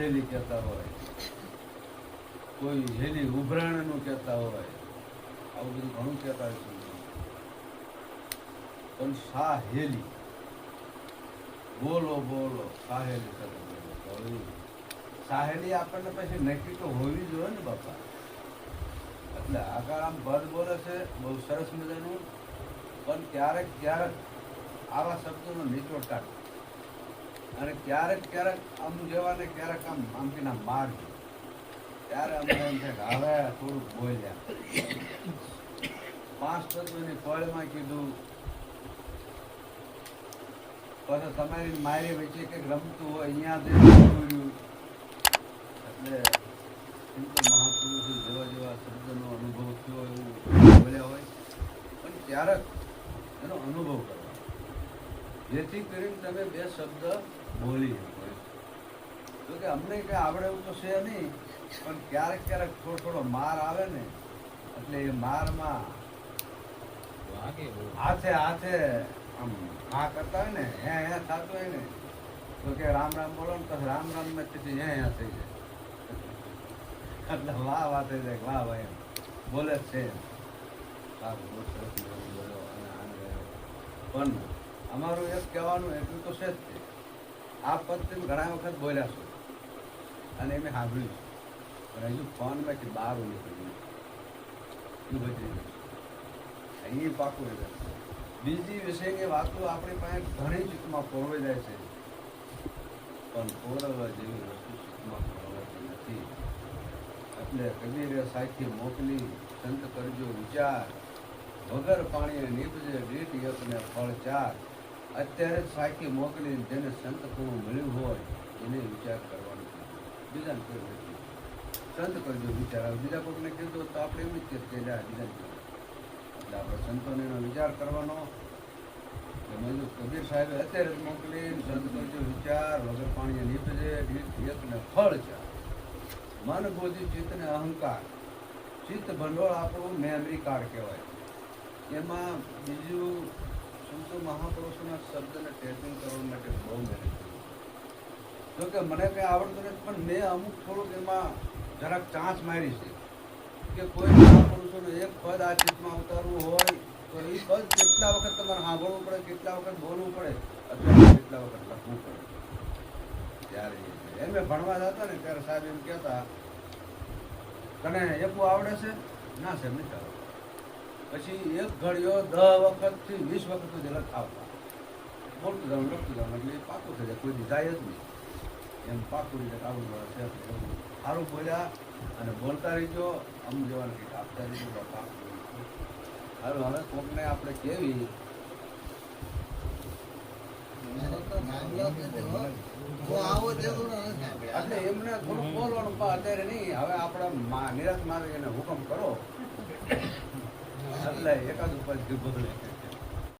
હેલી કહેતા હોય, કોઈ હેલી ઉભરાણનું કહેતા હોય, આવું બધું ઘણું કહેતા હોય છે. પણ સાહેલી, બોલો બોલો સાહેલી સાથે સાહેલી આપણને પછી નક્કી તો હોવી જોઈએ ને બાપા. એટલે આગળ આમ પદ બોલે છે બહુ સરસ મજાનું, પણ ક્યારેક ક્યારેક આવા શબ્દોનો નીચોડ કાઢ, અને ક્યારેક ક્યારેક આમ જેવા ને ક્યારેક આમ આમથી માર, ત્યારે અમને એમ છે કે હવે થોડુંક બોલ્યા. 5 તત્વની ફળમાં કીધું, પછી તમારી મારી વચ્ચે કંઈક રમતું હોય અહીંયા જોયું. એટલે સિમ્પલ મહાપુરુષો જેવા જેવા શબ્દનો અનુભવ થયો એવું બોલ્યા હોય, પણ ક્યારેક એનો અનુભવ કરવાનો, જેથી કરીને તમે 2 શબ્દ બોલી શકો. તો કે અમને કંઈ આવડે એવું તો છે નહીં, પણ ક્યારેક ક્યારેક થોડો માર આવે ને, એટલે એ મારમાં હાથે હાથે આમ હા કરતા હોય ને, હે થતું હોય ને, તો કે રામ રામ બોલો ને, પછી રામ રામ ને પછી હે થઈ જાય. એટલે વાહ વાહ થઈ જાય, વાહ ભાઈ એમ બોલે છે. પણ અમારું એક કહેવાનું એટલું તો છે જ તે, આ પદ તમે ઘણા વખત બોલ્યા છો અને મેં સાંભળ્યું છે, પણ હજુ ફોનમાંથી બહાર નીકળ્યું અહીં પાકું રહે. બીજી વિષયની વાતો આપણી પાસે ઘણી ચિત્તમાં પોરવાઈ જાય છે, પણ પોરવવા જેવી વસ્તુ ચિત્તમાં પોરવાતી નથી. એટલે કબીરે સાખી મોકલી, સંત કરજો વિચાર, વગર પાણીએ નીપજે રીત યત્ને ફળ 4. અત્યારે જ સાખી મોકલી, જેને સંત પૂરું મળ્યું હોય એને વિચાર કરવાનો, બીજાને કોઈ નથી. સંત કરજો વિચાર. બીજા કોઈને કીધું તો આપણે એમ જ કહીએ બીજાને કીધું. એટલે આપણે સંતોને એનો વિચાર કરવાનો. કબીર સાહેબે અત્યારે જ મોકલી, સંત કરજો વિચાર, વગર પાણીએ નીપજે રીત યત્ને ફળ 4. મન બોધી ચિત્તને અહંકાર, ચિત્ત ભંડોળ આપણું મેમરી કાર્ડ કહેવાય. એમાં બીજું સંતો મહાપુરુષોના શબ્દને ટેપિંગ કરવા માટે બહુ મહેનત કરી. જો કે મને કંઈ આવડતું નથી, પણ મેં અમુક થોડુંક એમાં જરાક ચાંચ મારી છે કે કોઈ મહાપુરુષોનું એક પદ આ ચિત્તમાં ઉતારવું હોય તો એ પદ કેટલા વખત તમારે સાંભળવું પડે, કેટલા વખત બોલવું પડે, અથવા કેટલા વખત લખવું પડે. ત્યારે એમ ભણવા જતા ને ત્યારે સાહેબ એમ કહેતા, તને એકું આવડે છે? ના સાહેબ નથી આવડે. પછી એક ઘડીઓ 10 વખતથી 20 વખત સુધી લખાવતા, બોલતું જાઉં લખતું જાઉં, એટલે એ પાકું થઈ જાય, કોઈ દી જાય જ નહીં. એમ પાકું રીતે આવડવા છે. સારું બોલ્યા અને બોલતા રહીજો, અમ જેવાને કંઈક આપતા રહીજો બાપા. સારું, હવે કોકને આપણે કેવી એટલે એમને થોડું બોલવાનું, અત્યારે નહીં. હવે આપણે નિરાશ મારે એને હુકમ કરો, એટલે એકાદ ઉપર બોલે.